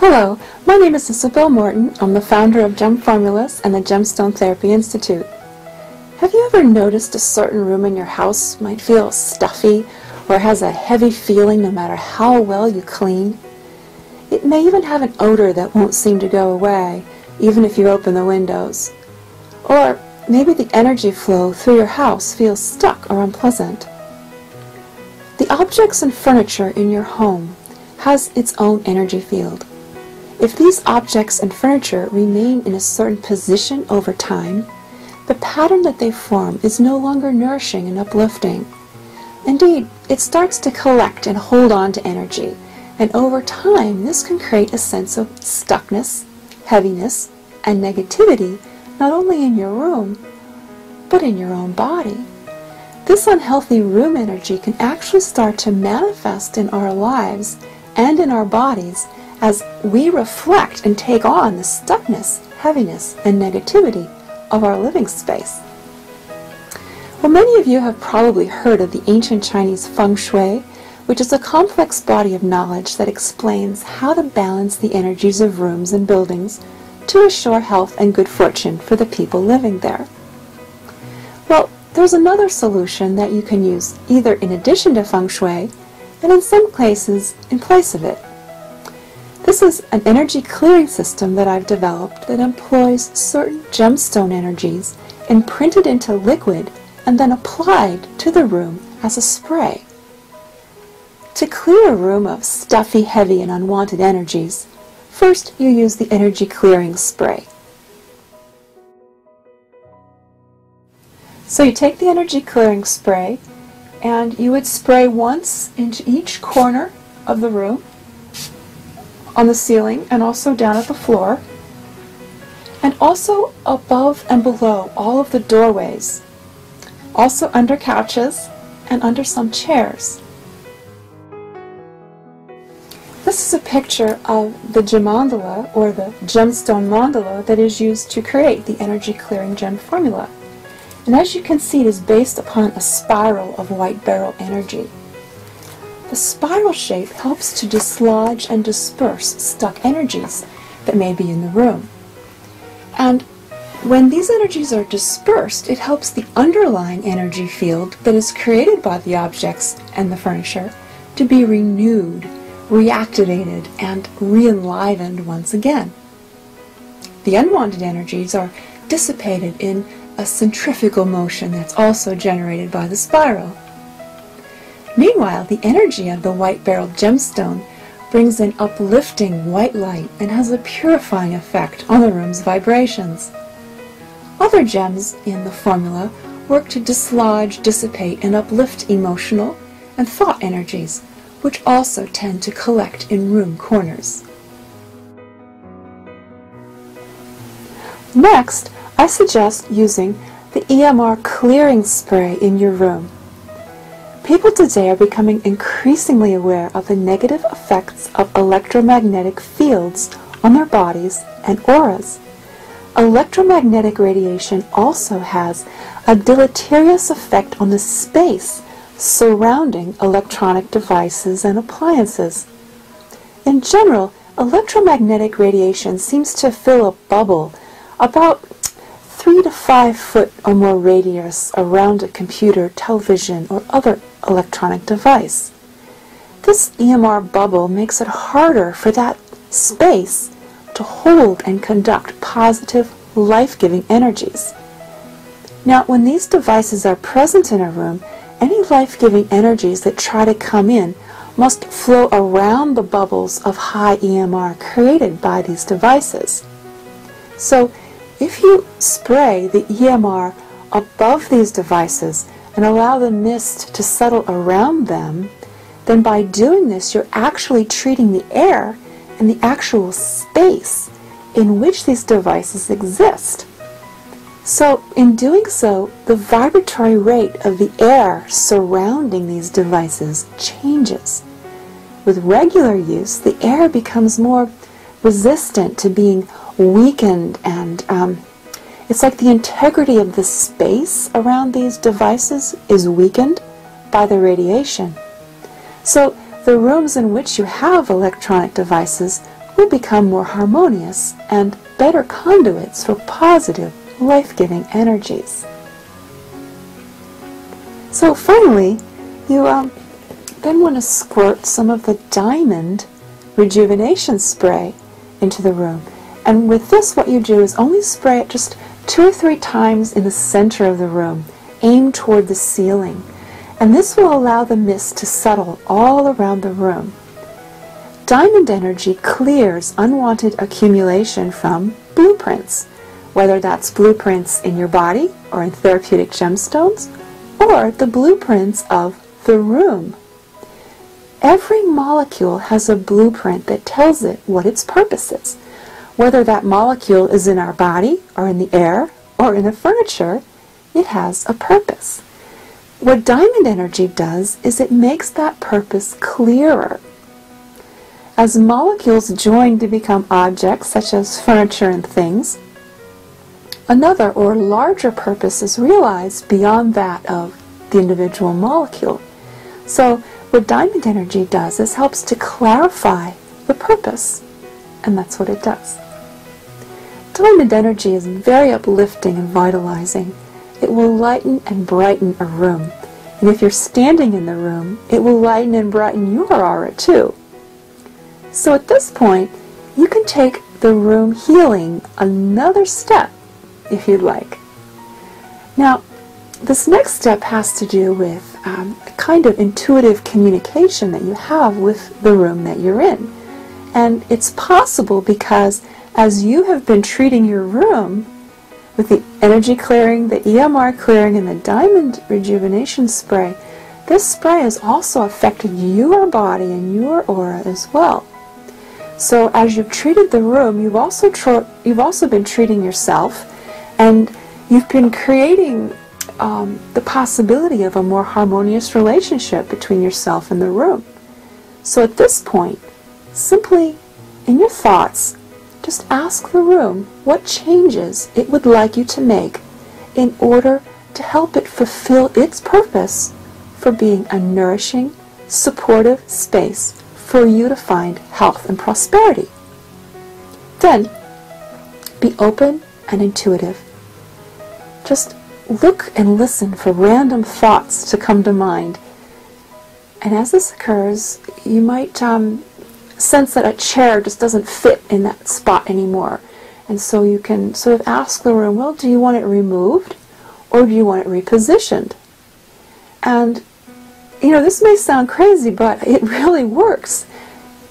Hello, my name is Isabel Morton. I'm the founder of GEMFORMULAS and the Gemstone Therapy Institute. Have you ever noticed a certain room in your house might feel stuffy or has a heavy feeling no matter how well you clean? It may even have an odor that won't seem to go away, even if you open the windows. Or maybe the energy flow through your house feels stuck or unpleasant. The objects and furniture in your home has its own energy field. If these objects and furniture remain in a certain position over time, the pattern that they form is no longer nourishing and uplifting. Indeed, it starts to collect and hold on to energy, and over time this can create a sense of stuckness, heaviness, and negativity not only in your room, but in your own body. This unhealthy room energy can actually start to manifest in our lives and in our bodies as we reflect and take on the stuckness, heaviness, and negativity of our living space. Well, many of you have probably heard of the ancient Chinese feng shui, which is a complex body of knowledge that explains how to balance the energies of rooms and buildings to assure health and good fortune for the people living there. Well, there's another solution that you can use either in addition to feng shui and in some cases in place of it. This is an energy clearing system that I've developed that employs certain gemstone energies imprinted into liquid and then applied to the room as a spray. To clear a room of stuffy, heavy, and unwanted energies, first you use the energy clearing spray. So you take the energy clearing spray and you would spray once into each corner of the room, on the ceiling and also down at the floor, and also above and below all of the doorways, also under couches and under some chairs. This is a picture of the gemandala, or the gemstone mandala, that is used to create the energy clearing gem formula. And as you can see, it is based upon a spiral of white beryl energy. The spiral shape helps to dislodge and disperse stuck energies that may be in the room. And when these energies are dispersed, it helps the underlying energy field that is created by the objects and the furniture to be renewed, reactivated, and re-enlivened once again. The unwanted energies are dissipated in a centrifugal motion that's also generated by the spiral. Meanwhile, the energy of the white beryl gemstone brings an uplifting white light and has a purifying effect on the room's vibrations. Other gems in the formula work to dislodge, dissipate, and uplift emotional and thought energies, which also tend to collect in room corners. Next, I suggest using the EMR clearing spray in your room. People today are becoming increasingly aware of the negative effects of electromagnetic fields on their bodies and auras. Electromagnetic radiation also has a deleterious effect on the space surrounding electronic devices and appliances. In general, electromagnetic radiation seems to fill a bubble about 3 to 5 foot or more radius around a computer, television, or other electronic device. This EMR bubble makes it harder for that space to hold and conduct positive, life-giving energies. Now, when these devices are present in a room, any life-giving energies that try to come in must flow around the bubbles of high EMR created by these devices. So, if you spray the EMR above these devices and allow the mist to settle around them, then by doing this you're actually treating the air and the actual space in which these devices exist. So in doing so, the vibratory rate of the air surrounding these devices changes. With regular use, the air becomes more resistant to being weakened, and it's like the integrity of the space around these devices is weakened by the radiation. So the rooms in which you have electronic devices will become more harmonious and better conduits for positive, life-giving energies. So finally, you then want to squirt some of the diamond rejuvenation spray into the room. And with this, what you do is only spray it just 2 or 3 times in the center of the room, aim toward the ceiling. And this will allow the mist to settle all around the room. Diamond energy clears unwanted accumulation from blueprints, whether that's blueprints in your body or in therapeutic gemstones, or the blueprints of the room. Every molecule has a blueprint that tells it what its purpose is. Whether that molecule is in our body or in the air or in the furniture, it has a purpose. What diamond energy does is it makes that purpose clearer. As molecules join to become objects such as furniture and things, another or larger purpose is realized beyond that of the individual molecule. So what diamond energy does is helps to clarify the purpose, and that's what it does. Diamond energy is very uplifting and vitalizing. It will lighten and brighten a room, and if you're standing in the room, it will lighten and brighten your aura too. So at this point, you can take the room healing another step if you'd like. Now, this next step has to do with a kind of intuitive communication that you have with the room that you're in. And it's possible because as you have been treating your room with the energy clearing, the EMR clearing, and the diamond rejuvenation spray, this spray has also affected your body and your aura as well. So as you've treated the room, you've also been treating yourself, and you've been creating the possibility of a more harmonious relationship between yourself and the room. So at this point, simply in your thoughts, just ask the room what changes it would like you to make in order to help it fulfill its purpose for being a nourishing, supportive space for you to find health and prosperity. Then, be open and intuitive. Just look and listen for random thoughts to come to mind. And as this occurs, you might sense that a chair just doesn't fit in that spot anymore. And so you can sort of ask the room, well, do you want it removed or do you want it repositioned? And you know, this may sound crazy, but it really works.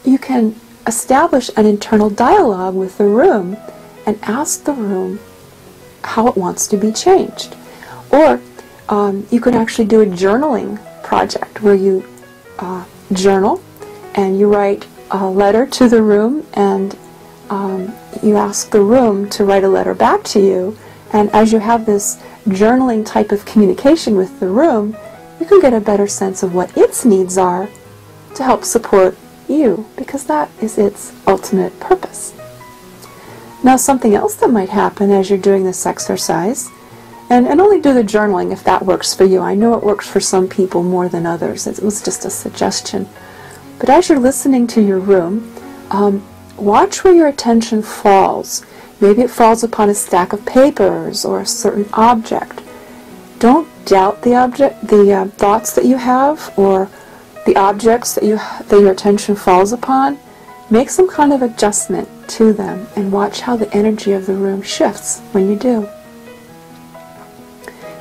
You can establish an internal dialogue with the room and ask the room how it wants to be changed. Or you can actually do a journaling project where you journal and you write a letter to the room, and you ask the room to write a letter back to you. And as you have this journaling type of communication with the room, you can get a better sense of what its needs are to help support you, because that is its ultimate purpose. Now, something else that might happen as you're doing this exercise, and only do the journaling if that works for you. I know it works for some people more than others. It was just a suggestion. But as you're listening to your room, watch where your attention falls. Maybe it falls upon a stack of papers or a certain object. Don't doubt the thoughts that you have or the objects that your attention falls upon. Make some kind of adjustment to them and watch how the energy of the room shifts when you do.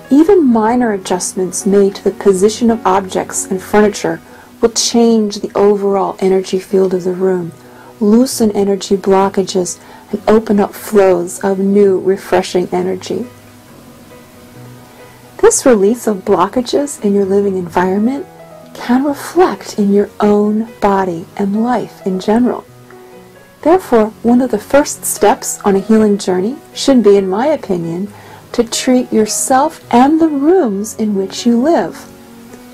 Even minor adjustments made to the position of objects and furniture will change the overall energy field of the room, loosen energy blockages, and open up flows of new, refreshing energy. This release of blockages in your living environment can reflect in your own body and life in general. Therefore, one of the first steps on a healing journey should be, in my opinion, to treat yourself and the rooms in which you live.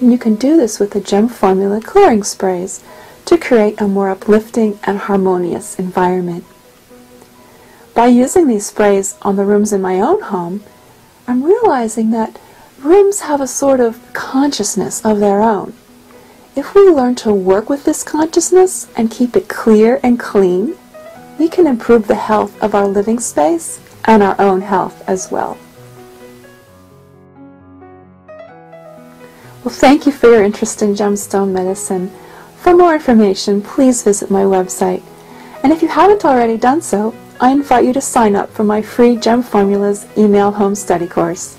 And you can do this with the Gem Formula clearing sprays to create a more uplifting and harmonious environment. By using these sprays on the rooms in my own home, I'm realizing that rooms have a sort of consciousness of their own. If we learn to work with this consciousness and keep it clear and clean, we can improve the health of our living space and our own health as well. Well, thank you for your interest in gemstone medicine. For more information, please visit my website. And if you haven't already done so, I invite you to sign up for my free Gem Formulas email home study course.